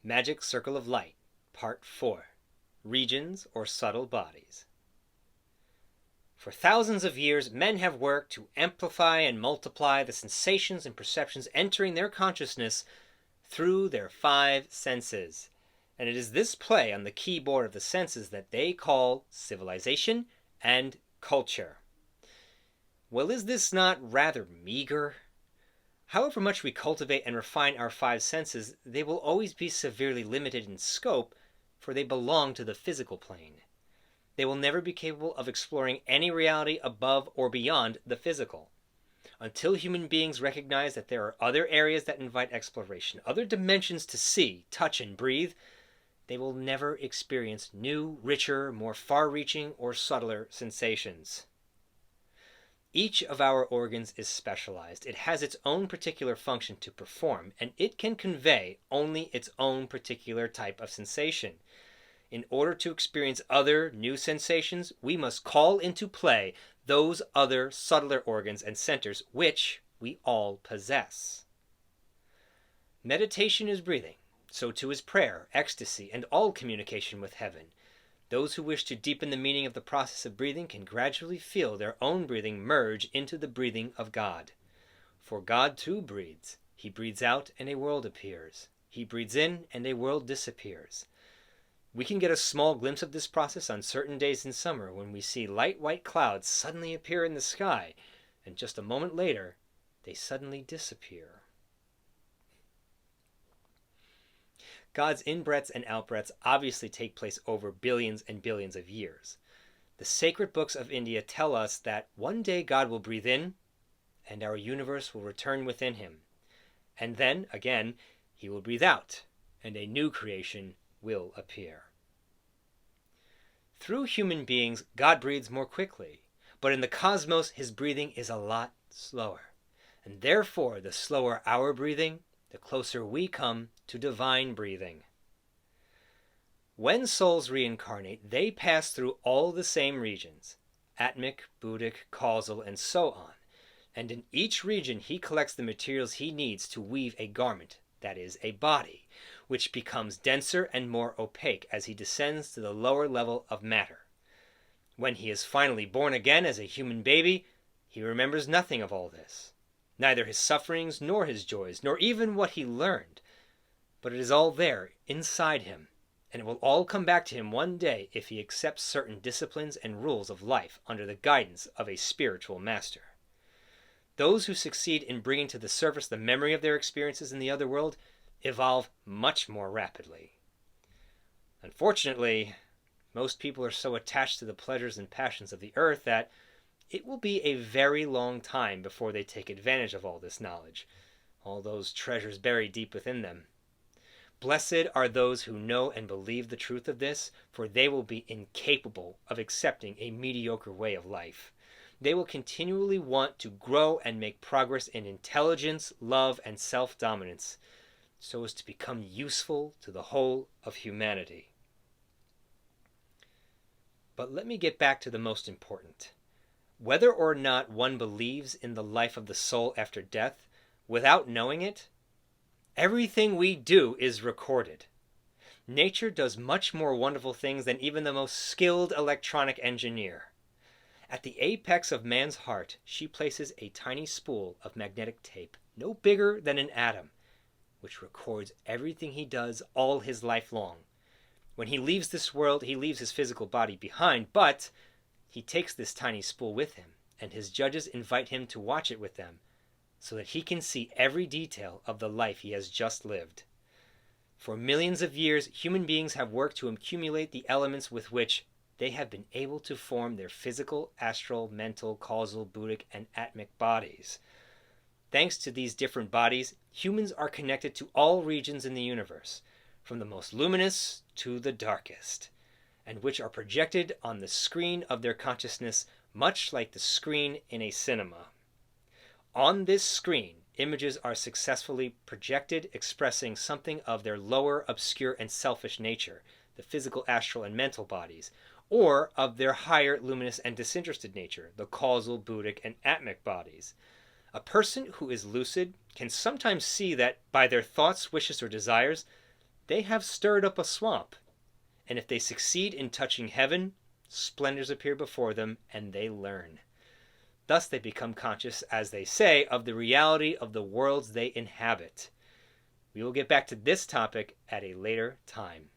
Magic Circle of Light, Part 4, Regions or Subtle Bodies. For thousands of years, men have worked to amplify and multiply the sensations and perceptions entering their consciousness through their five senses. And it is this play on the keyboard of the senses that they call civilization and culture. Well, is this not rather meager? However much we cultivate and refine our five senses, they will always be severely limited in scope, for they belong to the physical plane. They will never be capable of exploring any reality above or beyond the physical. Until human beings recognize that there are other areas that invite exploration, other dimensions to see, touch, and breathe, they will never experience new, richer, more far-reaching, or subtler sensations. Each of our organs is specialized. It has its own particular function to perform, and it can convey only its own particular type of sensation. In order to experience other new sensations, we must call into play those other subtler organs and centers which we all possess. Meditation is breathing, so too is prayer, ecstasy, and all communication with heaven. Those who wish to deepen the meaning of the process of breathing can gradually feel their own breathing merge into the breathing of God. For God too breathes. He breathes out and a world appears. He breathes in and a world disappears. We can get a small glimpse of this process on certain days in summer when we see light white clouds suddenly appear in the sky, and just a moment later, they suddenly disappear. God's in-breaths and out-breaths obviously take place over billions and billions of years. The sacred books of India tell us that one day God will breathe in, and our universe will return within him. And then, again, he will breathe out, and a new creation will appear. Through human beings, God breathes more quickly, but in the cosmos, his breathing is a lot slower. And therefore, the slower our breathing, the closer we come to divine breathing. When souls reincarnate, they pass through all the same regions, atmic, buddhic, causal, and so on, and in each region he collects the materials he needs to weave a garment, that is, a body, which becomes denser and more opaque as he descends to the lower level of matter. When he is finally born again as a human baby, he remembers nothing of all this. Neither his sufferings, nor his joys, nor even what he learned. But it is all there, inside him, and it will all come back to him one day if he accepts certain disciplines and rules of life under the guidance of a spiritual master. Those who succeed in bringing to the surface the memory of their experiences in the other world evolve much more rapidly. Unfortunately, most people are so attached to the pleasures and passions of the earth that it will be a very long time before they take advantage of all this knowledge, all those treasures buried deep within them. Blessed are those who know and believe the truth of this, for they will be incapable of accepting a mediocre way of life. They will continually want to grow and make progress in intelligence, love, and self-dominance, so as to become useful to the whole of humanity. But let me get back to the most important. Whether or not one believes in the life of the soul after death, without knowing it, everything we do is recorded. Nature does much more wonderful things than even the most skilled electronic engineer. At the apex of man's heart, she places a tiny spool of magnetic tape, no bigger than an atom, which records everything he does all his life long. When he leaves this world, he leaves his physical body behind, but he takes this tiny spool with him, and his judges invite him to watch it with them, so that he can see every detail of the life he has just lived. For millions of years, human beings have worked to accumulate the elements with which they have been able to form their physical, astral, mental, causal, buddhic, and atmic bodies. Thanks to these different bodies, humans are connected to all regions in the universe, from the most luminous to the darkest, and which are projected on the screen of their consciousness, much like the screen in a cinema. On this screen, images are successfully projected, expressing something of their lower, obscure, and selfish nature, the physical, astral, and mental bodies, or of their higher, luminous, and disinterested nature, the causal, buddhic, and atmic bodies. A person who is lucid can sometimes see that by their thoughts, wishes, or desires, they have stirred up a swamp. And if they succeed in touching heaven, splendors appear before them, and they learn. Thus they become conscious, as they say, of the reality of the worlds they inhabit. We will get back to this topic at a later time.